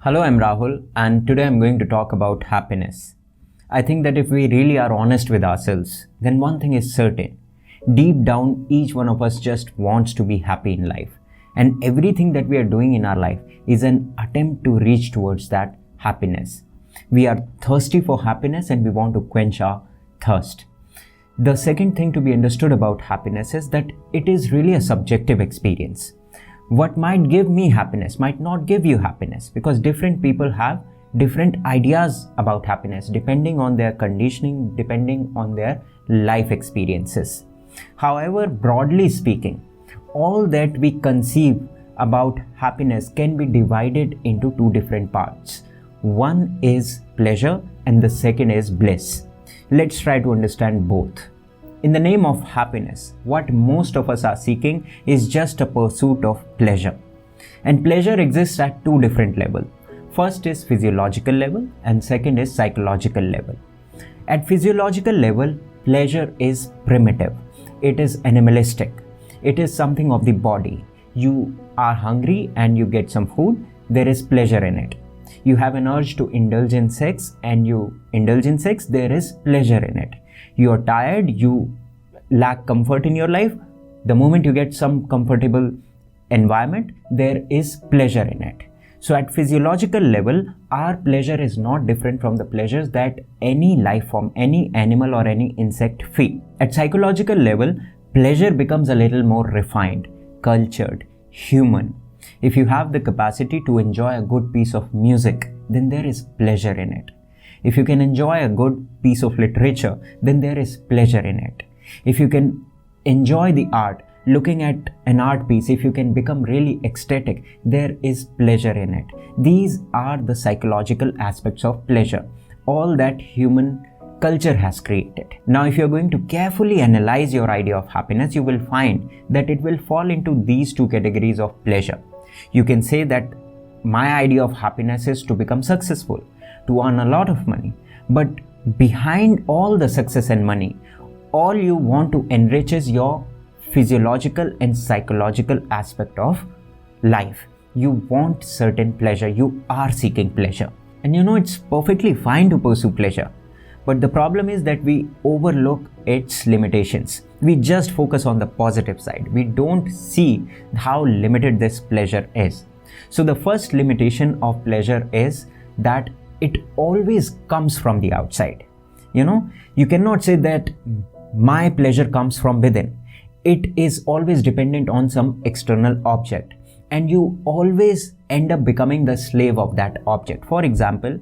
Hello, I'm Rahul, and today I'm going to talk about happiness. I think that if we really are honest with ourselves, then one thing is certain. Deep down, each one of us just wants to be happy in life. And everything that we are doing in our life is an attempt to reach towards that happiness. We are thirsty for happiness and we want to quench our thirst. The second thing to be understood about happiness is that it is really a subjective experience. What might give me happiness might not give you happiness, because different people have different ideas about happiness depending on their conditioning, depending on their life experiences. However, broadly speaking, all that we conceive about happiness can be divided into two different parts. One is pleasure and the second is bliss. Let's try to understand both. In the name of happiness, what most of us are seeking is just a pursuit of pleasure. And pleasure exists at two different levels. First is physiological level and second is psychological level. At physiological level, pleasure is primitive. It is animalistic. It is something of the body. You are hungry and you get some food, there is pleasure in it. You have an urge to indulge in sex and you indulge in sex, there is pleasure in it. You are tired, you lack comfort in your life. The moment you get some comfortable environment, there is pleasure in it. So at physiological level, our pleasure is not different from the pleasures that any life form, any animal or any insect feel. At psychological level, pleasure becomes a little more refined, cultured, human. If you have the capacity to enjoy a good piece of music, then there is pleasure in it. If you can enjoy a good piece of literature, then there is pleasure in it. If you can enjoy the art, looking at an art piece, if you can become really ecstatic, there is pleasure in it. These are the psychological aspects of pleasure, all that human culture has created. Now, if you're going to carefully analyze your idea of happiness, you will find that it will fall into these two categories of pleasure. You can say that my idea of happiness is to become successful, to earn a lot of money. But behind all the success and money, all you want to enrich is your physiological and psychological aspect of life. You want certain pleasure. You are seeking pleasure. And it's perfectly fine to pursue pleasure. But the problem is that we overlook its limitations. We just focus on the positive side. We don't see how limited this pleasure is. So the first limitation of pleasure is that it always comes from the outside. You cannot say that my pleasure comes from within. It is always dependent on some external object, and you always end up becoming the slave of that object. For example,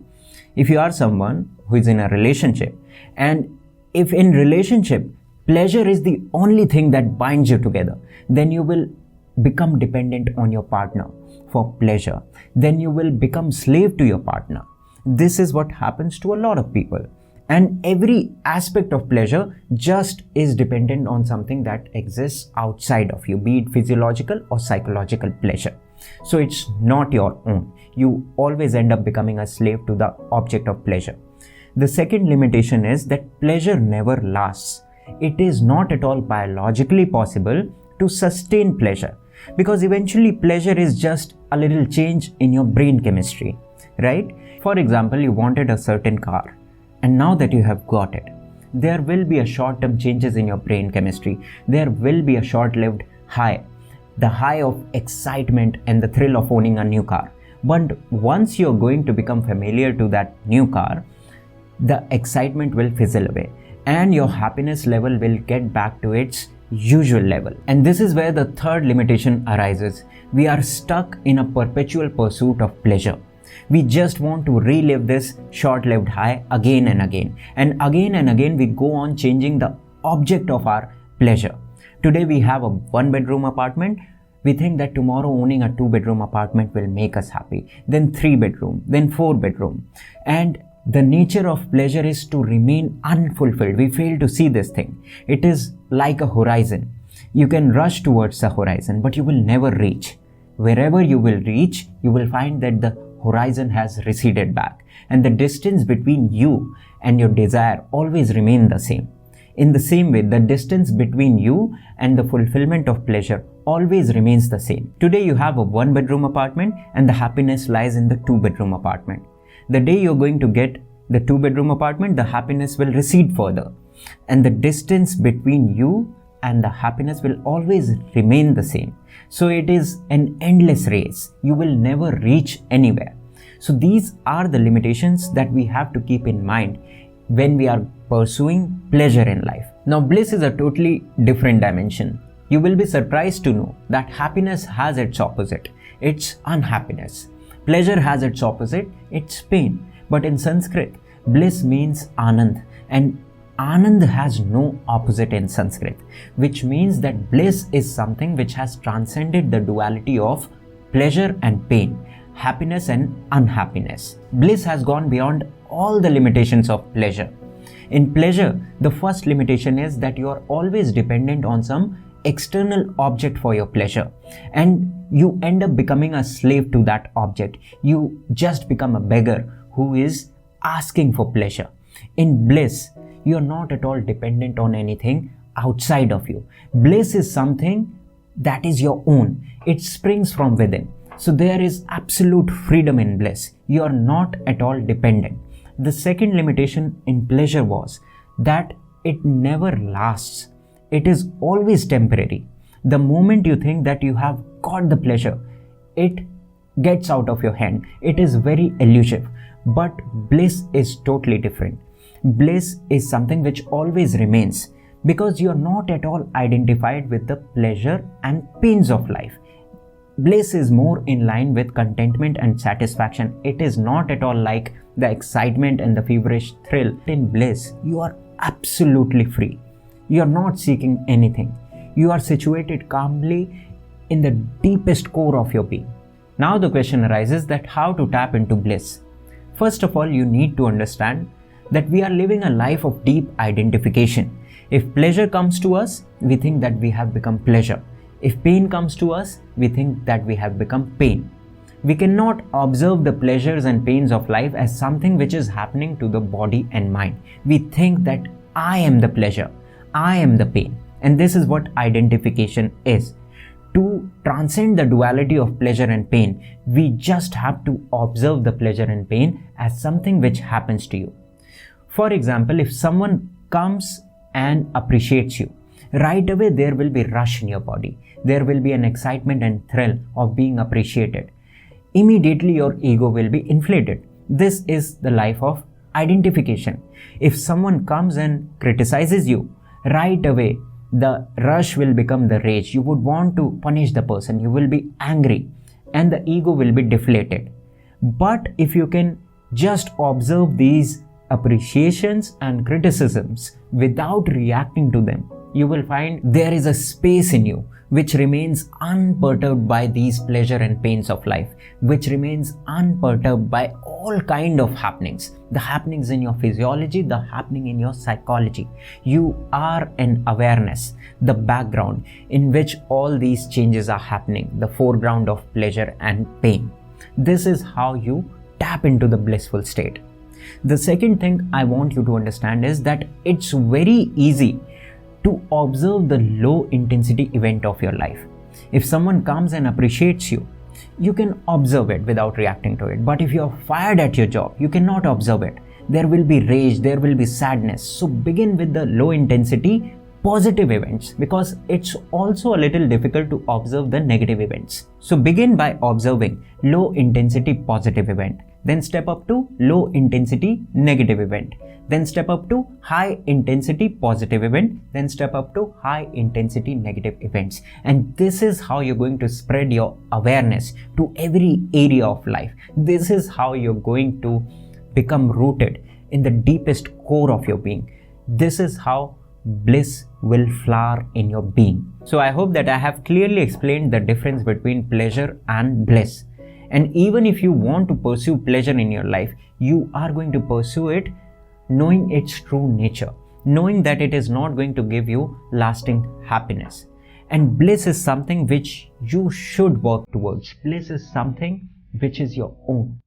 if you are someone who is in a relationship, and if in relationship pleasure is the only thing that binds you together, then you will become dependent on your partner for pleasure. Then you will become slave to your partner. This is what happens to a lot of people. And every aspect of pleasure just is dependent on something that exists outside of you, be it physiological or psychological pleasure. So it's not your own. You always end up becoming a slave to the object of pleasure. The second limitation is that pleasure never lasts. It is not at all biologically possible to sustain pleasure, because eventually pleasure is just a little change in your brain chemistry, right? For example, you wanted a certain car, and now that you have got it, there will be a short-term changes in your brain chemistry. There will be a short-lived high, the high of excitement and the thrill of owning a new car. But once you're going to become familiar to that new car, the excitement will fizzle away and your happiness level will get back to its usual level. And this is where the third limitation arises. We are stuck in a perpetual pursuit of pleasure. We just want to relive this short-lived high again and again. And again we go on changing the object of our pleasure. Today we have a 1-bedroom apartment. We think that tomorrow owning a 2-bedroom apartment will make us happy. Then 3-bedroom, then 4-bedroom. And the nature of pleasure is to remain unfulfilled. We fail to see this thing. It is like a horizon. You can rush towards the horizon, but you will never reach. Wherever you will reach, you will find that the horizon has receded back, and the distance between you and your desire always remain the same. In the same way, the distance between you and the fulfillment of pleasure always remains the same. Today you have a 1-bedroom apartment and the happiness lies in the 2-bedroom apartment. The day you're going to get the 2-bedroom apartment, the happiness will recede further. And the distance between you and the happiness will always remain the same. So it is an endless race. You will never reach anywhere. So these are the limitations that we have to keep in mind when we are pursuing pleasure in life. Now, bliss is a totally different dimension. You will be surprised to know that happiness has its opposite. It's unhappiness. Pleasure has its opposite. It's pain. But in Sanskrit, bliss means Anand, and Anand has no opposite in Sanskrit, which means that bliss is something which has transcended the duality of pleasure and pain, happiness and unhappiness. Bliss has gone beyond all the limitations of pleasure. In pleasure, the first limitation is that you are always dependent on some external object for your pleasure, and you end up becoming a slave to that object. You just become a beggar who is asking for pleasure. In bliss, you are not at all dependent on anything outside of you. Bliss is something that is your own. It springs from within. So there is absolute freedom in bliss. You are not at all dependent. The second limitation in pleasure was that it never lasts. It is always temporary. The moment you think that you have got the pleasure, it gets out of your hand. It is very elusive. But bliss is totally different. Bliss is something which always remains because you are not at all identified with the pleasure and pains of life. Bliss is more in line with contentment and satisfaction. It is not at all like the excitement and the feverish thrill. In bliss, you are absolutely free. You are not seeking anything. You are situated calmly in the deepest core of your being. Now the question arises that how to tap into bliss. First of all, you need to understand that we are living a life of deep identification. If pleasure comes to us, we think that we have become pleasure. If pain comes to us, we think that we have become pain. We cannot observe the pleasures and pains of life as something which is happening to the body and mind. We think that I am the pleasure, I am the pain. And this is what identification is. To transcend the duality of pleasure and pain, we just have to observe the pleasure and pain as something which happens to you. For example, if someone comes and appreciates you, right away there will be rush in your body. There will be an excitement and thrill of being appreciated. Immediately your ego will be inflated. This is the life of identification. If someone comes and criticizes you, right away the rush will become the rage. You would want to punish the person. You will be angry and the ego will be deflated. But if you can just observe these appreciations and criticisms without reacting to them, you will find there is a space in you which remains unperturbed by these pleasure and pains of life, which remains unperturbed by all kind of happenings. The happenings in your physiology, the happening in your psychology. You are an awareness, the background in which all these changes are happening, the foreground of pleasure and pain. This is how you tap into the blissful state. The second thing I want you to understand is that it's very easy to observe the low intensity event of your life. If someone comes and appreciates you, you can observe it without reacting to it. But if you are fired at your job, you cannot observe it. There will be rage, there will be sadness. So begin with the low intensity positive events, because it's also a little difficult to observe the negative events. So begin by observing low intensity positive event. Then step up to low intensity negative event. Then step up to high intensity positive event. Then step up to high intensity negative events. And this is how you're going to spread your awareness to every area of life. This is how you're going to become rooted in the deepest core of your being. This is how bliss will flower in your being. So I hope that I have clearly explained the difference between pleasure and bliss. And even if you want to pursue pleasure in your life, you are going to pursue it knowing its true nature, knowing that it is not going to give you lasting happiness. And bliss is something which you should work towards. Bliss is something which is your own.